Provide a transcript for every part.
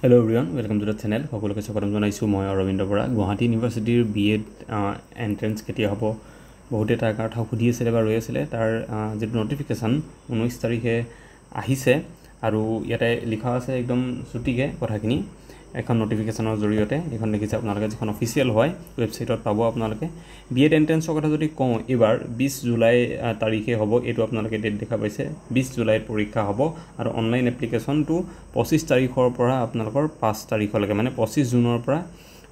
Hello everyone, welcome to the channel. সকলোকে স্বাগতম জনাইছো মই অৰবিন্দ বৰা গুৱাহাটী ইউনিভাৰ্চিটিৰ বিএড এন্ট্ৰেন্স কেতিয়া হ'ব বহুতে তাৰ কথা সুধি আছিল বা ৰৈ আছিল তাৰ যেটো নটিফিকেশন 19 তাৰিখে আহিছে আৰু ইয়াতে লিখা আছে একদম ছুটিকে কথাখিনি এখন নটিফিকেশনৰ জৰিয়তে এখন দেখিছে আপোনালোকে যিখন অফিচিয়েল হয় ওয়েবসাইটত পাব আপোনালোকে বিএড এন্ট্ৰেন্সৰ কথা যদি কওঁ এবাৰ 20 জুলাই তাৰিখে হ'ব এটো আপোনালোকে ডেট দেখা পাইছে 20 জুলাইত পৰীক্ষা হ'ব আৰু অনলাইন এপ্লিকেশনটো 25 তাৰিখৰ পৰা আপোনালোকৰ 5 তাৰিখলৈকে মানে 25 জুনৰ পৰা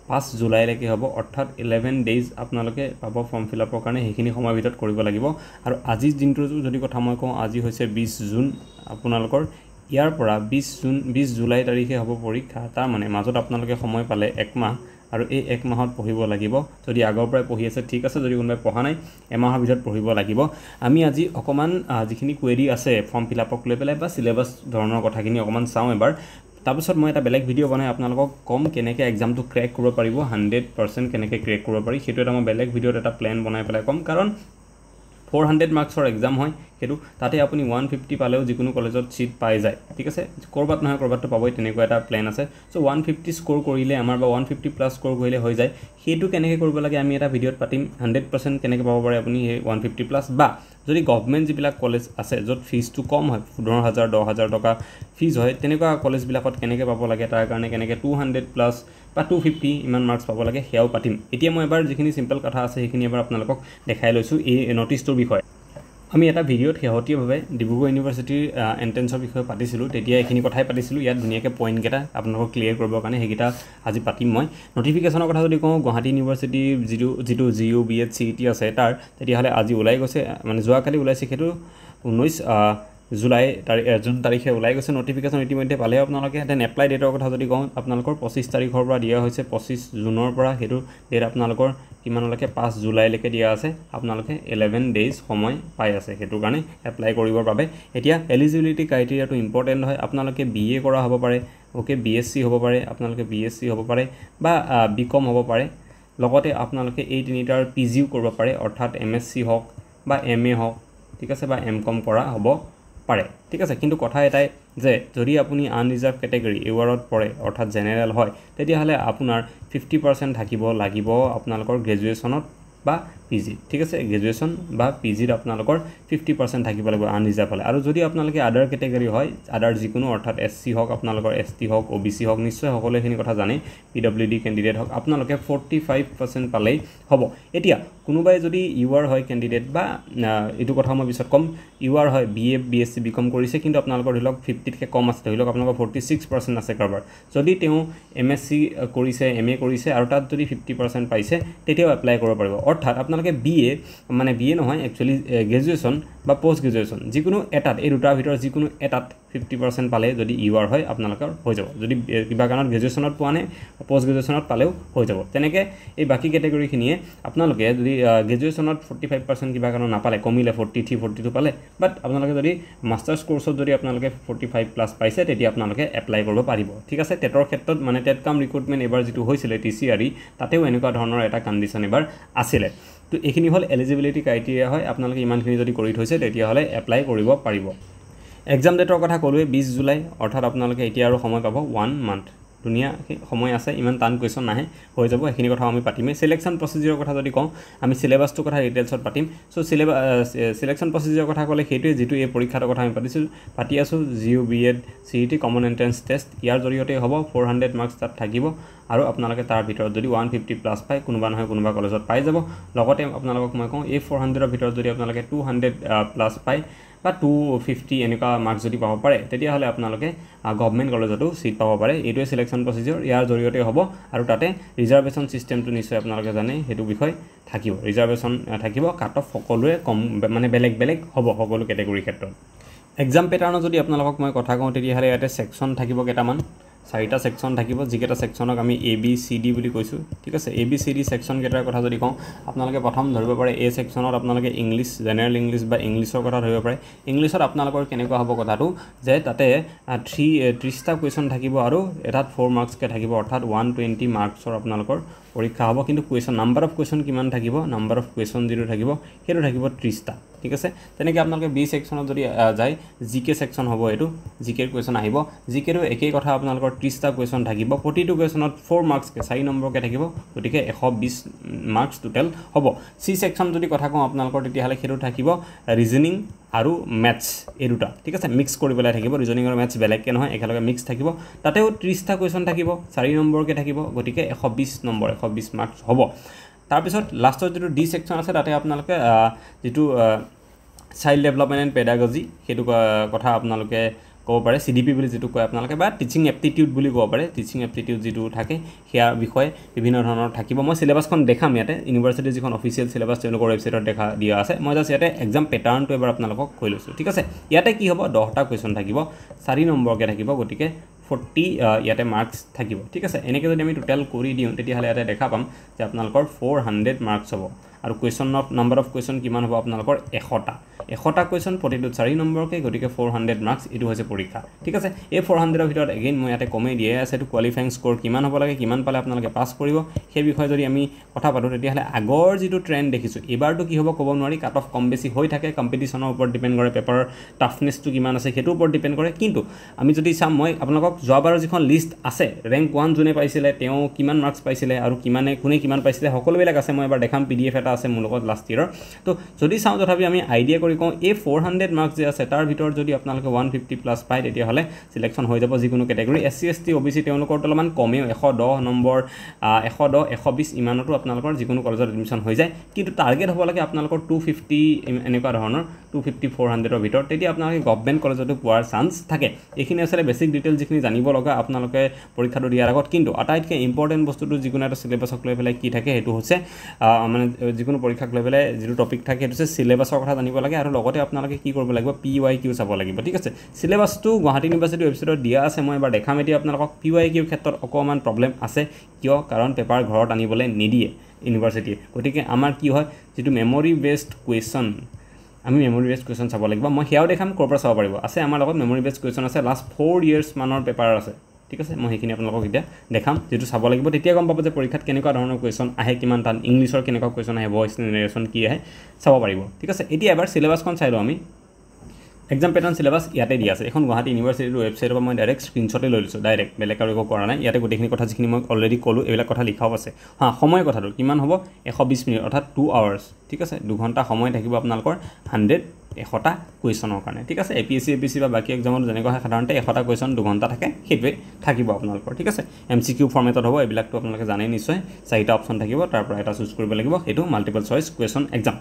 5 জুলাইলৈকে হ'ব অৰ্থাৎ 11 ডেজ আপোনালোকে পাব ফৰ্ম ফিল আপৰ কাৰণে হেখিনি সময় ভিতৰত কৰিব লাগিব আৰু আজি দিনটো যদি কথা মই কওঁ আজি হৈছে 20 জুন আপোনালোকৰ ইয়াৰ পৰা 20 জুলাই তাৰিখে হ'ব পৰীক্ষা তাৰ মানে মাজত আপোনালোকে সময় পালে এক মাহ আৰু এই এক মাহত পঢ়িব লাগিব যদি আগৰ পৰাই পঢ়ি আছে ঠিক আছে যদি কোনোবাই পঢ়া নাই এমাহৰ ভিতৰত পঢ়িব লাগিব আমি আজি অকমান যিখিনি কোৱেৰি আছে ফৰ্ম ফিল আপক লৈ পেলাই বা সিলেবাস ধৰণৰ কথাখিনি অকমান চাওঁ এবাৰ তাৰপিছত মই এটা বেলেগ ভিডিও বনাই আপোনালোকক কম কেনেকৈ এক্সামটো ক্ৰেক কৰিব পাৰিব 100% কেনেকৈ ক্ৰেক কৰিব পাৰি সেইটো এটা মই বেলেগ ভিডিওত এটা প্ল্যান বনাই পেলাই কম কাৰণ 400 মাৰ্কছৰ এক্সাম হয় হেতু তাতে আপুনি 150 পালেও যিকোনো কলেজত সিট পাই যায় ঠিক আছে কৰবাত নহয় কৰবাতটো পাবই তেনেকুৱা এটা প্ল্যান আছে সো 150 স্কোৰ কৰিলে আমাৰ বা 150 প্লাস স্কোৰ কৰিলে হৈ যায় হেতু কেনেকৈ কৰিব লাগে আমি এটা ভিডিওত পাতিম 100% কেনেকৈ পাব পাৰে আপুনি 150 প্লাস বা যদি গভৰ্নমেন্ট যিবিলাক কলেজ আছে যত ফিজটো কম হয় 15000 10000 টকা ফিজ হয় তেনেকুৱা কলেজ বিলাকত কেনেকৈ পাব লাগে তাৰ কাৰণে কেনেকৈ 200 প্লাস বা 250 ইমান মাৰ্কস পাব লাগে হেয়াও পাতিম এতিয়া মই এবাৰ যিখিনি সিম্পল কথা আছে হেখিনি এবাৰ আপোনালোকক দেখাই লৈছো এই নোটিছটোৰ বিষয় আমি এটা ভিডিওত হেহতীয়াভাৱে ডিব্ৰুগড় ইউনিভাৰ্চিটিৰ এন্ট্ৰেন্সৰ বিষয়ে পাতিছিলো তেতিয়া এখিনি কথাই পাতিছিলো ইয়াত ধুনিয়াকৈ পইণ্ট কেটা আপোনালোকক ক্লিয়াৰ কৰিবৰ কাৰণে হেকিটা আজি পাতিম মই নটিফিকেশনৰ কথা যদি কওঁ গুৱাহাটী ইউনিভাৰ্চিটি যিটো জিইউ বিএড সিইটি আছে তাৰ তেতিয়া হলে আজি ওলাই গৈছে মানে যোৱাকালি ওলাইছে হেতু 19 জুলাই জুন তাৰিখে ওলাই গৈছে নটিফিকেশন ইতিমধ্যে পালে আপোনালোকে দেন এপ্লাই ডেটৰ কথা যদি কওঁ আপোনালোকৰ 25 তাৰিখৰ পৰা দিয়া হৈছে 25 জুনৰ পৰা হেতু ডেট আপোনালোকৰ কিমানলৈকে 5 জুলাইলৈকে দিয়া আছে আপোনালোকে 11 ডেজ সময় পাই আছে হেতু কাৰণে এপ্লাই কৰিবৰ বাবে এতিয়া এলিজিবিলিটি ক্ৰাইটেৰিয়াটো ইম্পৰ্টেন্ট হয় আপোনালোকে বিএ কৰা হ'ব পাৰে ওকে বিএসসি হ'ব পাৰে আপোনালোকে বিএসসি হ'ব পাৰে বা বিকম হ'ব পাৰে লগতে আপোনালোকে এই তিনিটাৰ পিজিও কৰিব পাৰে অৰ্থাৎ এমএসসি হওক বা এমএ হওক ঠিক আছে বা এমকম কৰা হ'ব পাৰে ঠিক আছে কিন্তু কথা এটাই যে যদি আপুনি আনৰিজাৰ্ভ ক্যাটাগৰী এৱাৰত পৰে অৰ্থাৎ জেনাৰেল হয় তেতিয়া হলে আপোনাৰ 50% থাকিব লাগিব আপোনালোকৰ গ্ৰেজুৱেচনত বা পিজি ঠিক আছে গ্ৰেজুৱেচন বা পিজিত আপোনালোকৰ 50% থাকিব লাগিব আনৰিজাৰ্ভ হলে আৰু যদি আপোনালোকে আদাৰ ক্যাটাগৰী হয় আদাৰ যিকোনো অৰ্থাৎ এসসি হওক আপোনালোকৰ এসটি হওক ওবিসি হওক নিশ্চয় সকলোখিনি কথা জানে পিডব্লিউডি ক্যান্ডিডেট হওক আপোনালোকে 45% পালেই হ'ব এতিয়া কোনোবাই যদি ইউআৰ হয় ক্যান্ডিডেট বা এটো কথা মই পিছত কম ইউআৰ হয় বিএ বিএসসি বিকম কৰিছে কিন্তু আপোনালোকৰ ধৰিলক 50 তকৈ কম আছে ধৰিলক আপোনালোকৰ 46% আছে কাৰবাৰ যদি তেওঁ এমএসসি কৰিছে এমএ কৰিছে আৰু তাত যদি 50% পাইছে তেতিয়াও এপ্লাই কৰিব পাৰিব অৰ্থাৎ আপোনালোকে বিএ মানে বিএ নহয় একচুয়ালি গ্ৰেজুৱেচন বা পোষ্ট গ্ৰেজুৱেচন যিকোনো এটাত এই দুটাৰ ভিতৰত যিকোনো এটাত 50% পালে যদি ইউআৰ হয় আপোনালোকৰ হৈ যাব যদি কিবা কাৰণত গ্ৰেজুৱেচনত পোৱা নাই পোষ্ট গ্ৰেজুৱেচনত পালেও হৈ যাব তেনেকৈ এই বাকি ক্যাটাগৰী খিনিয়ে আপোনালোকে যদি গ্ৰেজুৱেচনত 45% কিবা কাৰণত নাপালে কমিলে 43 42 পালে বাট আপোনালোকে যদি মাষ্টাৰ্ছ কোৰ্সত যদি আপোনালোকে 45 প্লাস পাইছে তেতিয়া আপোনালোকে এপ্লাই কৰিব পাৰিব ঠিক আছে টেটৰ ক্ষেত্ৰত মানে টেট কাম ৰিক্ৰুটমেন্ট এবাৰ যেটো হৈছিল টিচিআৰই তাতেও এনেকুৱা ধৰণৰ এটা কন্ডিশন এবাৰ আছিল তো এখিনি হল এলিজিবিলিটি ক্ৰাইটেৰিয়া হয় আপোনালোকে ইমানখিনি যদি কৰি থৈছে তেতিয়া হলে এপ্লাই কৰিব পাৰিব এক্সাম ডেটৰ কথা কলোৱে 20 জুলাই অৰ্থাৎ আপোনালোকে এতিয়া আৰু সময় পাব 1 মান্থ দুনিয়া সময় আছে ইমান টান কোৱেশ্চন নাহে হৈ যাব এখিনি কথা আমি পাতিমে সিলেকশন প্ৰসিডিউৰৰ কথা যদি কওঁ আমি সিলেবাসটো কথা ডিটেইলছত পাতিম সো সিলেকশন প্ৰসিডিউৰৰ কথা ক'লে হেতুৱে যেটো এই পৰীক্ষাৰ কথা আমি পাতি আছো GU B Ed CET common entrance test ইয়াৰ জৰিয়তে হ'ব 400 মাৰ্কস তাত থাকিব আৰু আপোনালোকে তাৰ ভিতৰত যদি 150 প্লাস পায় কোনোবা নহয় কোনোবা কলেজত পাই যাব লগতে আপোনালোকক মই কওঁ এই 400 ৰ ভিতৰত যদি আপোনালোকে 200 প্লাস পায় বা 250 এনেকা মাৰ্কস যদি পাব পাৰে তেতিয়া হলে আপোনালোকে গভৰ্নমেন্ট কলেজতো সিট পাব পাৰে এইটোৱে সিলেকশন প্ৰসিডিউৰ ইয়াৰ জৰিয়তে হ'ব আৰু তাতে ৰিজাৰ্ভেশন সিস্টেমটো নিশ্চয় আপোনালোকে জানে হেতু বিষয় থাকিব ৰিজাৰ্ভেশন থাকিব কাট অফ সকলোৱে কম মানে বেলেগ হ'ব সকলো ক্যাটাগৰী ক্ষেত্ৰত এক্সাম প্যাটাৰ্ণৰ যদি আপোনালোকক মই কথা কওঁ তেতিয়া হলে ইয়াতে সেকশন থাকিব কেটামান 4টা সেকশন থাকিব যিকেটা সেকশনক আমি এ বি সি ডি বুলি কৈছো ঠিক আছে A B C D section কেটাৰ কথা যদি কওঁ আপোনালোকে প্ৰথম ধৰিব পাৰে এ সেকশনত আপোনালোকে ইংলিশ জেনাৰেল ইংলিশ বা ইংলিশৰ কথা ধৰিব পাৰে ইংলিশত আপোনালোকৰ কেনেকুৱা হ'ব কথাটো যে তাতে 30টা কোৱেশ্চন থাকিব আৰু এটাত 4 মাৰ্কস কে থাকিব অৰ্থাৎ 120 মাৰ্কসৰ আপোনালোকৰ পৰীক্ষা হ'ব কিন্তু কোৱেশ্চন নাম্বাৰ অফ কোৱেশ্চন কিমান থাকিব নাম্বাৰ অফ কোৱেশ্চন যেটো থাকিব হেতু থাকিব 30টা ঠিক আছে তেনেকৈ আপোনালোকে বি সেকশনত যদি যায় জিকে সেকশন হ'ব এটো জিকেৰ কোৱেশ্চন আহিব জিকেৰো একেই কথা আপোনালোকৰ 30টা কোৱেশ্চন থাকিব প্ৰতিটো কোৱেশ্চনত 4 মাৰ্কস কে 4 নম্বৰকে থাকিব গতিকে 120 মাৰ্কস টোটাল হ'ব সি সেকশন যদি কথা কওঁ আপোনালোকৰ তেতিয়াহলে হেতু থাকিব ৰিজনিং আৰু ম্যাথছ এই দুটা ঠিক আছে মিক্স কৰিবলে থাকিব ৰিজনিং আৰু ম্যাথছ বেলেগকে নহয় একেলগে মিক্স থাকিব তাতেও 30টা কোৱেশ্চন থাকিব 4 নম্বৰকে থাকিব গতিকে 120 নম্বৰ 120 মাৰ্কস হ'ব তাৰ পিছত লাষ্টৰ যেটো ডি সেকশন আছে তাতে আপোনালোকে যেটো চাইল্ড ডেভেলপমেন্ট এন্ড পেডাগজি হেতু কথা আপোনালোকে ক'ব পাৰে সিডিপি বুলি যেটো কয় আপোনালোকে বা টিচিং এপ্টিটিউড বুলি ক'ব পাৰে টিচিং এপ্টিটিউড যেটো থাকে হিয়াৰ বিষয়ে বিভিন্ন ধৰণৰ থাকিব মই সিলেবাসখন দেখাম ইয়াতে ইউনিভাৰ্সিটি যিখন অফিচিয়েল সিলেবাস তেওঁলোকৰ ওয়েবসাইটত দেখা দিয়া আছে মই জাস্ট ইয়াতে এক্সাম প্যাটাৰ্নটো এবাৰ আপোনালোকক কৈ লৈছো ঠিক আছে ইয়াতে কি হ'ব 10টা কোৱেশ্চন থাকিব 4 নম্বৰকে থাকিব গতিকে 40 ইয়াতে মাৰ্কস থাকিব ঠিক আছে এনেকৈ যদি আমি টোটাল কৰি দিও তেতিয়াহলে ইয়াতে দেখা পাম যে আপোনালোকৰ 400 মাৰ্কস হ'ব আৰু question of number of question কিমান হ'ব আপোনালোকৰ 100টা কোৱেশ্চন প্ৰতিটো 4 নম্বৰকে গতিকে 400 মাৰ্কস এটো হৈছে পৰীক্ষা ঠিক আছে এই 400 ৰ ভিতৰত এগেইন মই ইয়াতে কমে দিয়ে আছে এটো কোৱালিফাইং স্কোৰ কিমান হ'ব লাগে কিমান পালে আপোনালোকে পাস কৰিব সেই বিষয়ে যদি আমি কথা পাতো তেতিয়াহলে আগৰ যেটো ট্ৰেন্ড দেখিছো এবাৰটো কি হ'ব ক'ব নোৱাৰি কাট অফ কম বেছি হৈ থাকে কম্পিটিশনৰ ওপৰত ডিপেন্ড কৰে পেপাৰ টাফনেসটো কিমান আছে হেতু ওপৰত ডিপেন্ড কৰে কিন্তু আমি যদি চাম মই আপোনালোকক যোৱাবাৰৰ যিখন লিষ্ট আছে ৰেংক 1 জুনে পাইছিলে তেওঁ কিমান মাৰ্কস পাইছিলে আৰু কিমানে কোনে কিমান পাইছিলে সকলোবিলাক আছে মই এবাৰ দেখাম পিডিএফ এটা আছে মোৰ লগত লাষ্ট ইয়াৰৰ তো যদি চাও তথাপি আমি আইডিয়া কৰি কওঁ এই 400 মাৰ্কস যে আছে তাৰ ভিতৰত যদি আপোনালোকে 150 প্লাস পায় তেতিয়া হলে সিলেকশন হৈ যাব যিকোনো ক্যাটাগৰী এসসি এসটি ওবিসি তেওঁলোকৰ অলপমান কমেও 110 নম্বৰ 110 120 ইমানটো আপোনালোকৰ যিকোনো কলেজত এডমিশন হৈ যায় কিন্তু টাৰ্গেট হ'ব লাগে আপোনালোকৰ 250 এনেকুৱা ধৰণৰ 250 400 ৰ ভিতৰত তেতিয়া আপোনালোকে গভৰ্ণমেণ্ট কলেজতো পোৱাৰ চান্স থাকে এইখিনি আছে বেসিক ডিটেইল যিখিনি জানিব লগা আপোনালোকে পৰীক্ষাটো দিয়াৰ আগত কিন্তু আটাইতকৈ ইম্পৰ্টেন্ট বস্তুটো যিকোনো এটা সিলেবাসক লৈ পেলাই কি থাকে হেতু হৈছে মানে যিকোনো পৰীক্ষাক লৈ পেলাই যেটো টপিক থাকে হেতু হৈছে সিলেবাসৰ কথা জানিব লাগে আৰু লগতে আপোনালোকে কি কৰিব লাগিব PYQ চাব লাগিব ঠিক আছে সিলেবাসটো গুৱাহাটী ইউনিভাৰ্সিটি ওয়েবসাইটত দিয়া আছে মই এবাৰ দেখাম এতিয়া আপোনালোকক PYQ ক্ষেত্ৰত অকমান প্ৰবলেম আছে কিয় কাৰণ পেপাৰ ঘৰত আনিবলে নিদিয়ে ইউনিভাৰ্সিটি গতিকে আমাৰ কি হয় যেটো মেমৰি বেসড কোৱেশ্চন আমি মেমৰি বেসড কোৱেশ্চন চাব লাগিব মই হেয়াও দেখাম কৰপৰা চাব পাৰিব আছে আমাৰ লগত মেমৰি বেসড কোৱেশ্চন আছে লাষ্ট 4 ইয়াৰ্স মানৰ পেপাৰ আছে ঠিক আছে মই হেখিনি আপোনালোকক এতিয়া দেখাম যেটো চাব লাগিব তেতিয়া গম পাব যে পৰীক্ষাত কেনেকুৱা ধৰণৰ কোৱেশ্চন আহে কিমান টান ইংলিছৰ কেনেকুৱা কোৱেশ্চন আহে ভয়েস জেনাৰেশন কি আহে চাব পাৰিব ঠিক আছে এতিয়া এবাৰ সিলেবাসখন চাই লও আমি এক্সাম প্যাটাৰ্ন সিলেবাস ইয়াতে দিয়া আছে এখন গুৱাহাটী ইউনিভাৰ্সিটিৰ ওয়েবসাইটৰ পৰা মই ডাইৰেক্ট স্ক্ৰিনশ্বটে লৈ লৈছো ডাইৰেক্ট বেলেগ আৰু একো কৰা নাই ইয়াতে গোটেইখিনি কথা যিখিনি মই অলৰেডি ক'লো এইবিলাক কথা লিখাও আছে হা সময় কথাটো কিমান হ'ব 120 মিনিট অৰ্থাৎ 2 আৱাৰ্স ঠিক আছে 2 ঘণ্টা সময় থাকিব আপোনালোকৰ 100টা কোৱেশ্চনৰ কাৰণে ঠিক আছে এপিএসসি বা বাকি এক্সামত যেনেকৈ সাধাৰণতে 100টা কোৱেশ্চন 2 ঘণ্টা থাকে হেতুৱে থাকিব আপোনালোকৰ ঠিক আছে এমসিকিউ ফৰ্মেটত হ'ব এইবিলাকটো আপোনালোকে জানে নিশ্চয় 4টা অপচন থাকিব তাৰ পৰা এটা চুজ কৰিব লাগিব হেতু multiple choice question exam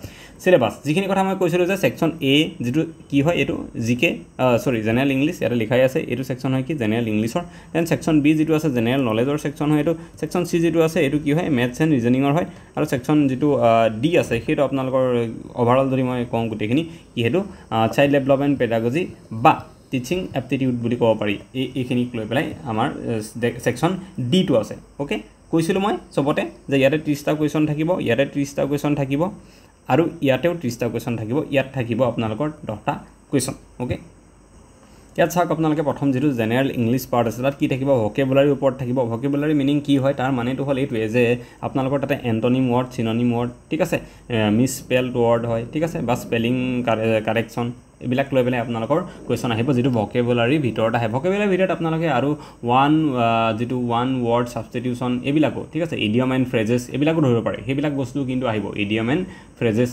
syllabus যিখিনি কথা মই কৈছিলো যে সেকশন এ যেটো কি হয় এটো জিকে সৰি জেনাৰেল ইংলিশ ইয়াতে লিখাই আছে এটো সেকশন হয় কি জেনাৰেল ইংলিশৰ দেন সেকশন বি যেটো আছে জেনাৰেল নলেজৰ সেকশন হয় এটো সেকশন সি যেটো আছে এটো কি হয় ম্যাথছ এন্ড ৰিজনিংৰ হয় আৰু সেকশন যেটো ডি আছে হেতু আপোনালোকৰ ওভাৰঅল যদি মই কওঁ গুটেখিনি কি হেতু চাইল্ড ডেভেলপমেন্ট পেডাগজি বা টিচিং এপ্টিটিউড বুলি ক'ব পাৰি এইখিনি লৈ পেলাই আমাৰ সেকশন ডি টো আছে ওকে কৈছিলো মই সবতে যে ইয়াতে 30টা কোৱেশ্চন থাকিব ইয়াতে 30টা কোৱেশ্চন থাকিব আৰু ইয়াতেও 30টা কোৱেশ্চন থাকিব ইয়াত থাকিব আপোনালোকৰ 10টা কোৱেশ্চন ওকে ইয়াত চাওক আপোনালোকে প্ৰথম যেটো জেনাৰেল ইংলিশ পাৰ্ট আছে তাত কি থাকিব ভোকেবুলাৰী ওপৰত থাকিব ভোকেবুলাৰী মিনিং কি হয় তাৰ মানেটো হল এইটোৱে যে আপোনালোকৰ তাতে এন্টোনিম ওয়াৰ্ড সিনোনিম ওয়াৰ্ড ঠিক আছে মিসস্পেলড ওয়াৰ্ড হয় ঠিক আছে বা স্পেলিং কাৰেকচন এইবিলাক লৈ পেলাই আপোনালোকৰ কোৱেশ্চন আহিব যেটো ভোকেবুলাৰী ভিতৰত আহে ভোকেবুলাৰী ভিতৰত আপোনালোকে আৰু যেটো ওয়ান ওয়াৰ্ড সাবস্টিটিউশন এইবিলাকো ঠিক আছে ইডিয়ম এন্ড ফ্ৰেজেছ এইবিলাকো ধৰিব পাৰে সেইবিলাক বস্তু কিন্তু আহিব ইডিয়ম এন্ড ফ্ৰেজেছ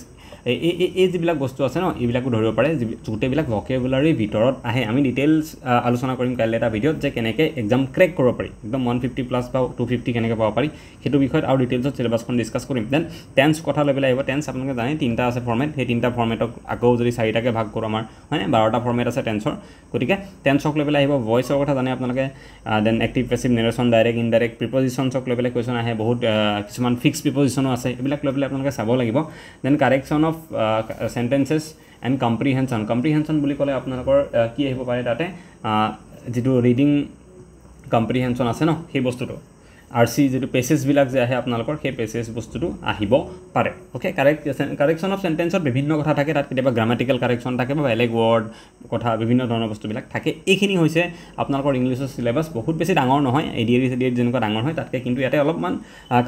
এই যিবিলাক বস্তু আছে ন এইবিলাকো ধৰিব পাৰে গোটেইবিলাক ভোকেবুলাৰী ভিতৰত আহে আমি ডিটেইলছ আলোচনা কৰিম কাইলৈ এটা ভিডিঅত যে কেনেকৈ এক্সাম ক্ৰেক কৰিব পাৰি একদম 150 প্লাস বা 250 কেনেকৈ পাব পাৰি হেতু বিষয়ত আৰু ডিটেইলছত সিলেবাসখন ডিসকাস কৰিম দেন টেন্স কথা লৈ পেলাই আহিব টেন্স আপোনালোকে জানে তিনটা আছে ফৰ্মেট সেই তিনটা ফৰ্মেটক আকৌ যদি 4টাকে ভাগ কৰোঁ আমাৰ মানে 12টা ফৰ্মেট আছে টেন্সৰ গতিকে টেন্সক লৈ পেলাই আহিব ভয়েসৰ কথা জানে আপোনালোকে then active passive narration direct indirect প্ৰিপজিশনছক লৈ পেলাই কোৱেশ্চন আহে বহুত কিছুমান ফিক্স প্ৰিপজিশনো আছে এইবিলাক লৈ পেলাই আপোনালোকে চাব লাগিব then correction of sentences and comprehension বুলি ক'লে আপোনালোকৰ কি আহিব পাৰে তাতে যেটো ৰিডিং কম্প্ৰিহেনশন আছে ন সেই বস্তুটো RC যেটো পেছেজ বিলাক যে আহে আপোনালোকৰ সেই পেছেজ বস্তুটো আহিব পাৰে ওকে কাৰেকচন অফ সেন্টেন্সত বিভিন্ন কথা থাকে তাত কেতিয়াবা গ্ৰামাটিক্যাল কাৰেকচন থাকে বা বেলেগ ওয়াৰ্ড কথা বিভিন্ন ধৰণৰ বস্তুবিলাক থাকে এইখিনি হৈছে আপোনালোকৰ ইংলিছৰ সিলেবাস বহুত বেছি ডাঙৰ নহয় এডিআৰি যেনেকুৱা ডাঙৰ হয় তাতকে কিন্তু ইয়াতে অলপমান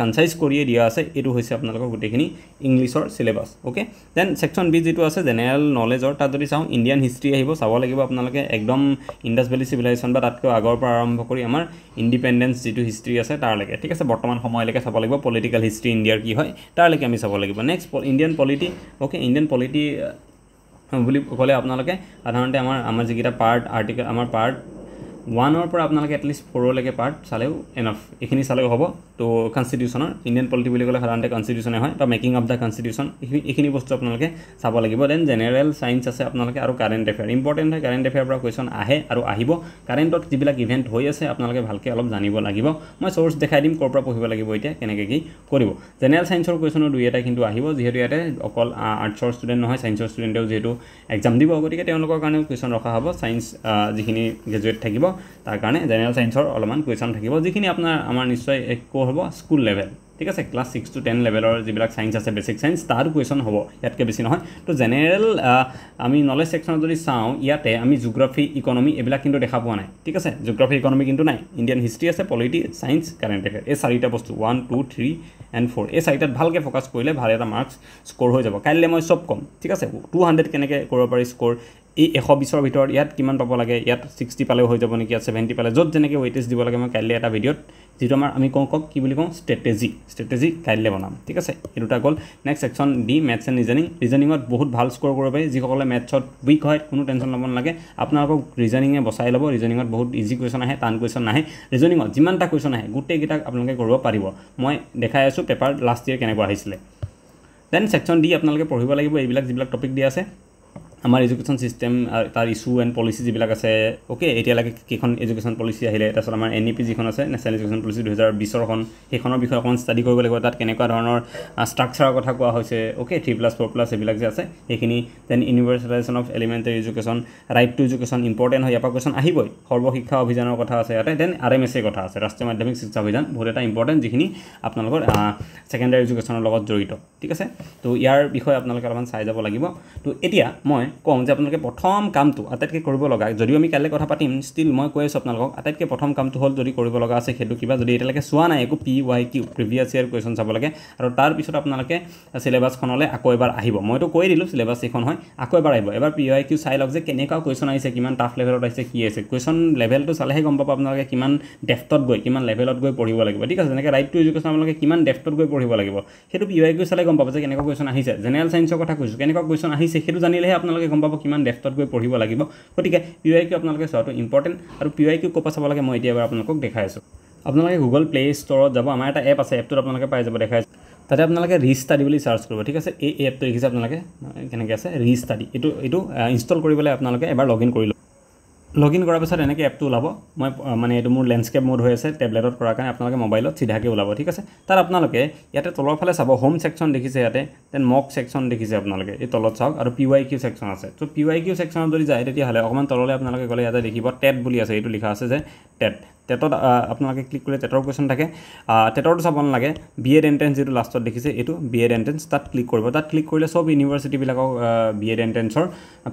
কনসাইজ কৰিয়ে দিয়া আছে এটো হৈছে আপোনালোকৰ গুটেখিনি ইংলিছৰ syllabus okay then section B যেটো আছে জেনাৰেল নলেজৰ তাত যদি চাও ইন্ডিয়ান হিষ্ট্ৰি আহিব চাব লাগিব আপোনালোকে একদম ইন্ডাস ভ্যালি সিভিলাইজেশন বা তাতকৈ আগৰ পৰা আৰম্ভ কৰি আমাৰ ইন্ডিপেন্ডেন্স যেটো হিষ্ট্ৰি আছে তাৰ লৈকে ঠিক আছে বৰ্তমান সময়লৈকে চাব লাগিব পলিটিক্যাল হিষ্ট্ৰি ইণ্ডিয়াৰ কি হয় তাৰ লৈকে আমি চাব লাগিব next Indian polity okay Indian polity বুলি ক'লে আপোনালোকে সাধাৰণতে আমাৰ যিকিটা পাৰ্ট আৰ্টিকেল আমাৰ পাৰ্ট 1 ৰ পৰা আপোনালোকে এটলিষ্ট 4 লৈকে পাৰ্ট চালেও এনাফ এখিনি চালেও হ'ব তো কনস্টিটিউশনৰ ইণ্ডিয়ান পলিটি বুলি ক'লে সাধাৰণতে কনস্টিটিউশনে হয় বা মেকিং অফ দা কনস্টিটিউশন এখিনি বস্তু আপোনালোকে চাব লাগিব দেন জেনাৰেল সায়েন্স আছে আপোনালোকে আৰু কাৰেন্ট এফেয়াৰ ইম্পৰ্টেন্ট হয় কাৰেন্ট এফেয়াৰ পৰা কোৱেশ্চন আহে আৰু আহিব কাৰেন্টত যিবিলাক ইভেন্ট হৈ আছে আপোনালোকে ভালকে অলপ জানিব লাগিব মই সোৰ্স দেখাই দিম কৰ পৰা পঢ়িব লাগিব এতিয়া কেনেকৈ কি কৰিব জেনাৰেল সায়েন্সৰ কোৱেশ্চনৰ দুই এটা কিন্তু আহিব যেহেতু ইয়াতে অকল আৰ্টছৰ ষ্টুডেন্ট নহয় সায়েন্সৰ ষ্টুডেন্টেও যেহেতু এক্সাম দিব গতিকে তেওঁলোকৰ কাৰণে কোৱেশ্চন ৰখা হ'ব সায়েন্স যিখিনি গ্ৰেজুৱেট থাকিব তাৰ কাৰণে জেনাৰেল সায়েন্সৰ অলপমান কোৱেশ্চন থাকিব যিখিনি আমাৰ নিশ্চয় একো হ'ব স্কুল লেভেল ঠিক আছে ক্লাস 6 to 10 লেভেলৰ যিবিলাক সায়েন্স আছে বেসিক সায়েন্স তাৰ কোৱেশ্চন হ'ব ইয়াতকে বেছি নহয় তো জেনাৰেল আমি নলেজ সেকশনত যদি চাও ইয়াতে আমি জিওগ্ৰাফি ইকোনমি এবিলাক কিন্তু দেখা পোৱা নাই ঠিক আছে জিওগ্ৰাফি ইকোনমি কিন্তু নাই ইণ্ডিয়ান হিষ্ট্ৰি আছে পলিটি সায়েন্স কাৰেন্ট এফেয়াৰ এই চাৰিটা বস্তু 1 2 3 and 4 এই চাৰিটাত ভালকে ফোকাস কৰিলে ভাল এটা মাৰ্কস স্কোৰ হৈ যাব কাইলে মই সব কম ঠিক আছে 200 কেনেকৈ কৰিব পাৰি স্কোৰ এই 120ৰ ভিতৰত ইয়াত কিমান পাব লাগে ইয়াত 60 পালেও হৈ যাব নেকি 70 পালে যত যেনেকৈ ওয়েটেজ দিব লাগে মই কাইলে এটা ভিডিওত যেটো আমি কি বুলি কওঁ স্ট্ৰেটেজি কাইলে বনাম ঠিক আছে এই দুটা গল next section D maths and ৰিজনিংত বহুত ভাল স্কোৰ কৰিব পাৰি যিসকলে ম্যাথছত উইক হয় কোনো টেনচন ল'ব নালাগে আপোনালোকক ৰিজনিংয়ে বচাই ল'ব ৰিজনিংত বহুত ইজি কোৱেশ্চন আহে টান কোৱেশ্চন নাহে ৰিজনিংত যিমানটা কোৱেশ্চন আহে গোটেই গিটা আপোনালোকে কৰিব পাৰিব মই দেখাই আছো পেপাৰ লাষ্ট ইয়াৰ কেনেকুৱা আহিছিলে দেন সেকশন ডি আপোনালোকে পঢ়িব লাগিব এইবিলাক যিবিলাক টপিক দিয়া আছে আমাৰ এডুকেশন সিস্টেম তাৰ ইস্যু এন্ড পলিসি যিবিলাক আছে ওকে এতিয়া লাগে কিখন এডুকেশন পলিসি আহিলে তাৰছত আমাৰ এনইপি যিখন আছে নেশনাল এডুকেশন পলিসি 2020 ৰ খন সেইখনৰ বিষয়ে অকন ষ্টাডি কৰিব লাগিব তাত কেনেকুৱা ধৰণৰ ষ্ট্ৰাকচাৰৰ কথা কোৱা হৈছে ওকে 3+4+ এইবিলাক যে আছে এইখিনি then universalisation of elementary education right to education important হয় ইয়াৰ কোৱেশ্চন আহিবই সৰ্বশিক্ষা অভিযানৰ কথা আছে ইয়াতে দেন আৰএমএছ কথা আছে ৰাষ্ট্ৰীয় মাধ্যমিক শিক্ষা অভিযান বহুত এটা ইম্পৰ্টেন্ট যিখিনি আপোনালোকৰ সেকেন্ডাৰী এডুকেশনৰ লগত জড়িত ঠিক আছে তো ইয়াৰ বিষয়ে আপোনালোকে অলপমান চাই যাব লাগিব তো এতিয়া মই কম যে আপোনালোকে প্ৰথম কামটো আটাইতকৈ কৰিব লগা যদিও আমি কাইলৈ কথা পাতিম ষ্টিল মই কৈ আছো আপোনালোকক আটাইতকৈ প্ৰথম কামটো হ'ল যদি কৰিব লগা আছে সেইটো কিবা যদি এতিয়ালৈকে চোৱা নাই একো PYQ প্ৰিভিয়াছ ইয়াৰ কোৱেশ্চন চাব লাগে আৰু তাৰ পিছত আপোনালোকে সিলেবাসখনলৈ আকৌ এবাৰ আহিব মইতো কৈ দিলো সিলেবাস এখন হয় আকৌ এবাৰ আহিব এবাৰ PYQ চাই লওক যে কেনেকুৱা কোৱেশ্চন আহিছে কিমান টাফ লেভেলত আহিছে কি আছে কোৱেশ্চন লেভেলটো চালেহে গম পাব আপোনালোকে কিমান ডেপথত গৈ কিমান লেভেলত গৈ পঢ়িব লাগিব ঠিক আছে যেনেকৈ ৰাইট টু এডুকেশন আপোনালোকে কিমান ডেপথত গৈ পঢ়িব লাগিব সেইটো PYQ চালে গম পাব যে কেনেকুৱা কোৱেশ্চন আহিছে জেনাৰেল সায়েন্সৰ কথা কৈছো কেনেকুৱা কোৱেশ্চন আহিছে সেইটো জানিলেহে আপোনালোকে গম পাব কিমান ডেপথত গৈ পঢ়িব লাগিব গতিকে PYQ আপোনালোকে চোৱাটো ইম্পৰ্টেন্ট আৰু PYQ কোপা চাব লাগে মই এতিয়া এবাৰ আপোনালোকক দেখাই আছো আপোনালোকে গুগল প্লে ষ্টৰত যাব আমাৰ এটা এপ আছে এপটোত আপোনালোকে পাই যাব দেখাই তাতে আপোনালোকে ৰিষ্টাডি বুলি সাৰ্চ কৰিব ঠিক আছে এই এপটো দেখিছে আপোনালোকে কেনেকৈ আছে ৰিষ্টাডি এইটো ইনষ্টল কৰিবলৈ আপোনালোকে এবাৰ লগইন কৰি লগইন কৰাৰ পিছত এনেকৈ এপটো ওলাব মই মানে এইটো মোৰ লেণ্ডস্কেপ মোড হৈ আছে টেবলেটত কৰাৰ কাৰণে আপোনালোকে মোবাইলত চিধাকৈ ওলাব ঠিক আছে তাৰ আপোনালোকে ইয়াতে তলৰ ফালে চাব হোম সেকশন দেখিছে ইয়াতে দেন মক সেকশন দেখিছে আপোনালোকে এই তলত চাওক আৰু PYQ সেকশন আছে তো PYQ সেকশনত যদি যায় তেতিয়া হলে অকমান তললৈ আপোনালোকে গলে ইয়াতে দেখিব টেট বুলি আছে এইটো লিখা আছে যে টেটত আপোনালোকে ক্লিক কৰিলে টেটৰ কোৱেশ্চন থাকে টেটৰটো চাব নালাগে বিএড এন্ট্ৰেন্স যেটো লাষ্টত দেখিছে এইটো বিএড এন্ট্ৰেন্স তাত ক্লিক কৰিব তাত ক্লিক কৰিলে সব ইউনিভাৰ্সিটি বিলাকৰ বিএড এন্ট্ৰেন্সৰ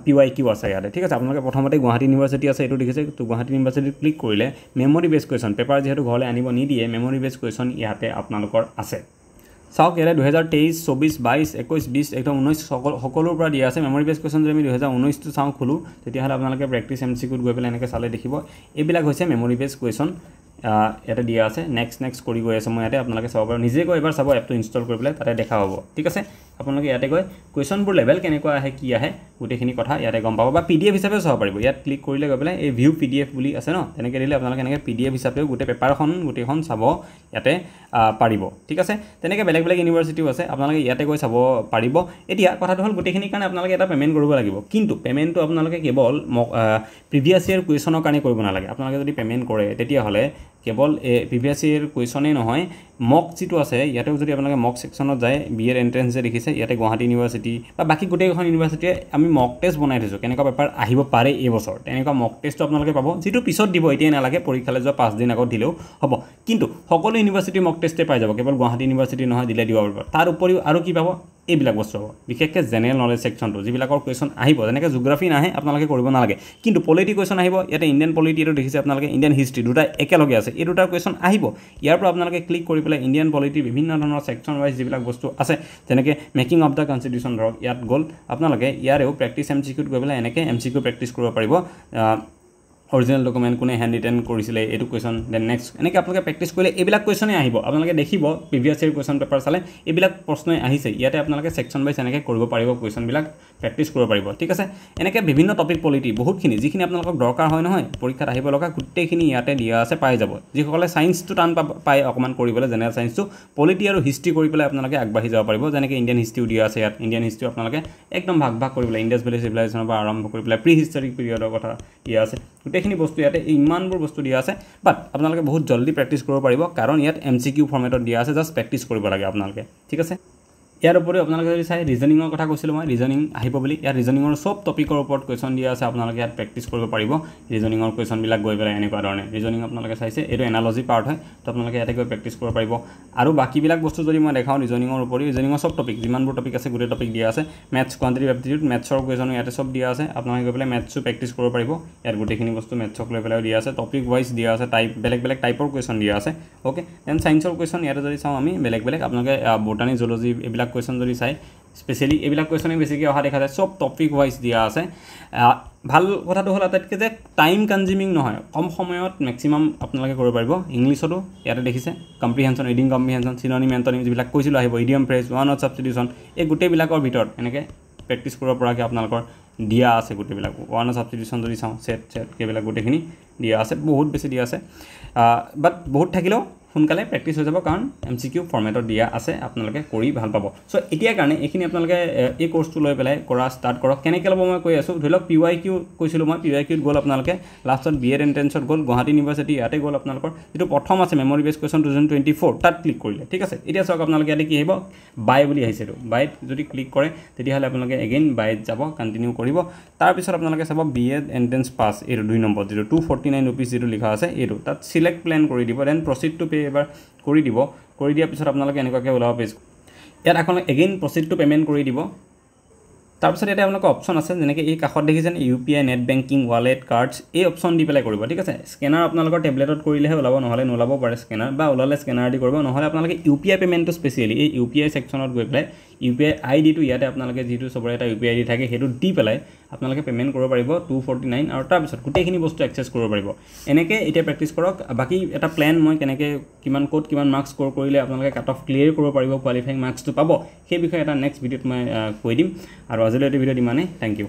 PYQ আছে ইয়াতে ঠিক আছে আপোনালোকে প্ৰথমতে গুৱাহাটী ইউনিভাৰ্সিটি আছে এইটো দেখিছে তো গুৱাহাটী ইউনিভাৰ্সিটি ক্লিক কৰিলে মেমৰি বেস কোৱেশ্চন পেপাৰ যেহেতু ঘৰলৈ আনিব নিদিয়ে মেমৰি বেস কোৱেশ্চন ইয়াতে আপোনালোকৰ আছে চাওক ইয়াতে 2023 24 22 21 20 একদম 19 সকলোৰ পৰা দিয়া আছে মেমৰি বেস কোৱেশ্চন যদি আমি 2019 টো চাও খুলো তেতিয়া হলে আপোনালোকে প্ৰেক্টিস MCQ গৈ পেলাই এনেকৈ চালে দেখিব এইবিলাক হৈছে মেমৰি বেস কোৱেশ্চন এটা দিয়া আছে নেক্সট কৰি গৈ আছে মই ইয়াতে আপোনালোকে চাব পাৰো নিজে গৈ এবাৰ চাব এপটো ইনষ্টল কৰি পেলাই তাতে দেখা হ'ব ঠিক আছে আপোনালোকে ইয়াতে গৈ কোৱেশ্চনবোৰ লেভেল কেনেকুৱা আহে কি আহে গোটেইখিনি কথা ইয়াতে গম পাব বা PDF হিচাপে চাব পাৰিব ইয়াত ক্লিক কৰিলে গৈ পেলাই এই ভিউ PDF বুলি আছে ন তেনেকৈ দিলে আপোনালোকে এনেকৈ PDF হিচাপেও গোটেই পেপাৰখন গোটেইখন চাব ইয়াতে পাৰিব ঠিক আছে তেনেকৈ বেলেগ ইউনিভাৰ্সিটিও আছে আপোনালোকে ইয়াতে গৈ চাব পাৰিব এতিয়া কথাটো হ'ল গোটেইখিনি কাৰণে আপোনালোকে এটা পেমেন্ট কৰিব লাগিব কিন্তু পেমেন্টটো আপোনালোকে কেৱল প্ৰিভিয়াছ ইয়াৰ কোৱেশ্চনৰ কাৰণে কৰিব নালাগে আপোনালোকে যদি পেমেন্ট কৰে তেতিয়া হলে কেৱল প্ৰিভিয়াছ ইয়েৰ কুৱেশ্যনেই নহয় মক যিটো আছে ইয়াতেও যদি আপোনালোকে মক ছেকশ্যনত যায় বিএড এণ্ট্ৰেঞ্চ যে দেখিছে ইয়াতে গুৱাহাটী ইউনিভাৰ্চিটি বা বাকী গোটেইকেইখন ইউনিভাৰ্চিটিয়ে আমি মক টেষ্ট বনাই থৈছোঁ কেনেকুৱা পেপাৰ আহিব পাৰে এই বছৰ তেনেকুৱা মক টেষ্টটো আপোনালোকে পাব যিটো পিছত দিব এতিয়াই নালাগে পৰীক্ষালৈ যোৱা 5 দিন আগত দিলেও হ'ব কিন্তু সকলো ইউনিভাৰ্চিটিৰ মক টেষ্টে পাই যাব কেৱল গুৱাহাটী ইউনিভাৰ্চিটি নহয় দিলে দিব পাৰিব তাৰ উপৰিও আৰু কি পাব এইবিলাক বস্তু হ'ব বিশেষকৈ জেনেৰেল নলেজ ছেকশ্যনটো যিবিলাকৰ কুৱেশ্যন আহিব যেনেকৈ জিঅ'গ্ৰাফী নাহে আপোনালোকে কৰিব নালাগে কিন্তু পলিটি কুৱেশ্যন আহিব ইয়াতে ইণ্ডিয়ান পলিটি এইটো দেখিছে আপোনালোকে ইণ্ডিয়ান হিষ্ট্ৰী দুটা একেলগে আছে এই দুটাৰ কুৱেশ্যন আহিব ইয়াৰ পৰা আপোনালোকে ক্লিক কৰি পেলাই ইণ্ডিয়ান পলিটিৰ বিভিন্ন ধৰণৰ ছেকশ্যন ৱাইজ যিবিলাক বস্তু আছে যেনেকৈ মেকিং অফ দ্য কনষ্টিটিউশ্যন ধৰক ইয়াত গ'ল আপোনালোকে ইয়াৰেও প্ৰেক্টিছ MCQত গৈ পেলাই এনেকৈ MCQ প্ৰেক্টিছ কৰিব পাৰিব অৰিজিনেল ডকুমেণ্ট কোনে হেণ্ড ৰিটেন কৰিছিলে এইটো কুৱেশ্যন দেন নেক্সট এনেকৈ আপোনালোকে প্ৰেক্টিছ কৰিলে এইবিলাক কুৱেশ্যনেই আহিব আপোনালোকে দেখিব প্ৰিভিয়াছ ইয়েৰ কুৱেশ্যন পেপাৰ চালে এইবিলাক প্ৰশ্নই আহিছে ইয়াতে আপোনালোকে ছেকশ্যন ৱাইজ এনেকৈ কৰিব পাৰিব কুৱেশ্যনবিলাক প্ৰেক্টিছ কৰিব পাৰিব ঠিক আছে এনেকৈ বিভিন্ন টপিক পলিটি বহুতখিনি যিখিনি আপোনালোকক দৰকাৰ হয় নহয় পৰীক্ষাত আহিব লগা গোটেইখিনি ইয়াতে দিয়া আছে পাই যাব যিসকলে ছায়েন্সটো টান পায় অকণমান কৰিবলৈ জেনেৰেল ছায়েন্সটো পলিটি আৰু হিষ্ট্ৰী কৰি পেলাই আপোনালোকে আগবাঢ়ি যাব পাৰিব যেনেকৈ ইণ্ডিয়ান হিষ্ট্ৰীও দিয়া আছে ইয়াত ইণ্ডিয়ান হিষ্ট্ৰীও আপোনালোকে একদম ভাগ কৰি পেলাই ইণ্ডাছ ভেলী চিভিলাইজেশ্যনৰ পৰা আৰম্ভ কৰি পেলাই প্ৰি হিষ্টৰিক পিৰিয়ডৰ কথা দিয়া আছে গোটেইখিনি বস্তু ইয়াতে ইমানবোৰ বস্তু দিয়া আছে বাট আপোনালোকে বহুত জলদি প্ৰেক্টিছ কৰিব পাৰিব কাৰণ ইয়াত MCQ ফৰ্মেটত দিয়া আছে জাষ্ট প্ৰেক্টিছ কৰিব লাগে আপোনালোকে ঠিক আছে ইয়াৰ উপৰিও আপোনালোকে যদি চাই ৰিজনিঙৰ কথা কৈছিলোঁ মই ৰিজনিং আহিব বুলি ইয়াত ৰিজনিঙৰ চব টপিকৰ ওপৰত কুৱেশ্যন দিয়া আছে আপোনালোকে ইয়াত প্ৰেক্টিছ কৰিব পাৰিব ৰিজনিঙৰ কুৱেশ্যনবিলাক গৈ পেলাই এনেকুৱা ধৰণে ৰিজনিং আপোনালোকে চাইছে এইটো এনালজি পাৰ্ট হয় তো আপোনালোকে ইয়াতে গৈ প্ৰেক্টিছ কৰিব পাৰিব আৰু বাকীবিলাক বস্তু যদি মই দেখাওঁ ৰিজনিঙৰ উপৰিও ৰিজনিঙৰ চব টপিক যিমানবোৰ টপিক আছে গোটেই টপিক দিয়া আছে মেথছ কোৱান্টিটিভ এপ্টিটিউড মেথছৰ কুৱেশ্যনো ইয়াতে চব দিয়া আছে আপোনালোকে গৈ পেলাই মেথছো প্ৰেক্টিছ কৰিব পাৰিব ইয়াত গোটেইখিনি বস্তু মেথছক লৈ পেলাইও দিয়া আছে টপিক ৱাইজ দিয়া আছে টাইপ বেলেগ টাইপৰ কুৱেশ্যন দিয়া আছে অ'কে দেন ছায়েন্সৰ কুৱেশ্যন ইয়াতে যদি চাওঁ আমি বেলেগ আপোনালোকে বটানী জুলজি এইবিলাক কুৱেশ্যন যদি চাই স্পেচিয়েলি এইবিলাক কুৱেশ্যনে বেছিকৈ অহা দেখা যায় চব টপিক ৱাইজ দিয়া আছে ভাল কথাটো হ'ল আটাইতকৈ যে টাইম কনজিউমিং নহয় কম সময়ত মেক্সিমাম আপোনালোকে কৰিব পাৰিব ইংলিছতো ইয়াতে দেখিছে কম্প্ৰিহেনশ্যন ৰিডিং কম্প্ৰিহেনশ্যন চিননিম এণ্টনিম যিবিলাক কৈছিলোঁ আহিব idiom phrase one word substitution এই গোটেইবিলাকৰ ভিতৰত এনেকৈ প্ৰেক্টিছ কৰিব পৰাকৈ আপোনালোকৰ দিয়া আছে গোটেইবিলাক ওৱান ৱৰ্ড ছাবষ্টিটিউশ্যন যদি চাওঁ ছেট সেইবিলাক গোটেইখিনি দিয়া আছে বহুত বেছি দিয়া আছে বাট বহুত থাকিলেও সোনকালে প্ৰেক্টিছ হৈ যাব কাৰণ MCQ ফৰ্মেটত দিয়া আছে আপোনালোকে কৰি ভাল পাব চ' এতিয়াৰ কাৰণে এইখিনি আপোনালোকে এই কোৰ্চটো লৈ পেলাই কৰা ষ্টাৰ্ট কৰক কেনেকৈ ল'ব মই কৈ আছোঁ ধৰি লওক PYQ কৈছিলোঁ মই PYQত গ'ল আপোনালোকে লাষ্টত BEd এণ্ট্ৰেঞ্চত গ'ল গুৱাহাটী ইউনিভাৰ্চিটি ইয়াতে গ'ল আপোনালোকৰ যিটো প্ৰথম আছে মেমৰি বেছ কুৱেশ্যন 2024 তাত ক্লিক কৰিলে ঠিক আছে এতিয়া চাওক আপোনালোকে ইয়াতে কি আহিব বাই বুলি আহিছে এইটো বাইত যদি ক্লিক কৰে তেতিয়াহ'লে আপোনালোকে এগেইন বাইত যাব কণ্টিনিউ কৰিব তাৰপিছত আপোনালোকে চাব BEd এণ্ট্ৰেঞ্চ পাছ এইটো 2 নম্বৰ যিটো 249 ৰুপিজ যিটো লিখা আছে এইটো তাত চিলেক্ট প্লেন কৰি দিব দেন প্ৰচিড টু পে এবাৰ কৰি দিয়াৰ পিছত আপোনালোকে এনেকুৱাকৈ ওলাব পেজ ইয়াত আপোনালোকে এগেইন প্ৰচিড টু পে'মেণ্ট কৰি দিব তাৰপিছত ইয়াতে আপোনালোকৰ অপশ্যন আছে যেনেকৈ এই কাষত দেখিছেনে UPI net banking wallet cards এই অপশ্যন দি পেলাই কৰিব ঠিক আছে স্কেনাৰ আপোনালোকৰ টেবলেটত কৰিলেহে ওলাব নহ'লে নোলাব পাৰে স্কেনাৰ বা ওলালে স্কেনাৰ দি কৰিব নহ'লে আপোনালোকে UPI পে'মেণ্টটো স্পেচিয়েলি এই UPI ছেকশ্যনত গৈ পেলাই UPI আইডিটো ইয়াতে আপোনালোকে যিটো চবৰে এটা UPI আইডি থাকে সেইটো দি পেলাই আপোনালোকে পে'মেণ্ট কৰিব পাৰিব 249 আৰু তাৰপিছত গোটেইখিনি বস্তু এক্সেছ কৰিব পাৰিব এনেকৈ এতিয়া প্ৰেক্টিছ কৰক বাকী এটা প্লেন মই কেনেকৈ কিমান ক'ত কিমান মাৰ্কছ স্ক'ৰ কৰিলে আপোনালোকে কাট অফ ক্লিয়াৰ কৰিব পাৰিব কোৱালিফাইং মাৰ্কছটো পাব সেই বিষয়ে এটা নেক্সট ভিডিঅ'ত মই কৈ দিম আৰু আজিলৈ এইটো ভিডিঅ'ত ইমানেই থেংক ইউ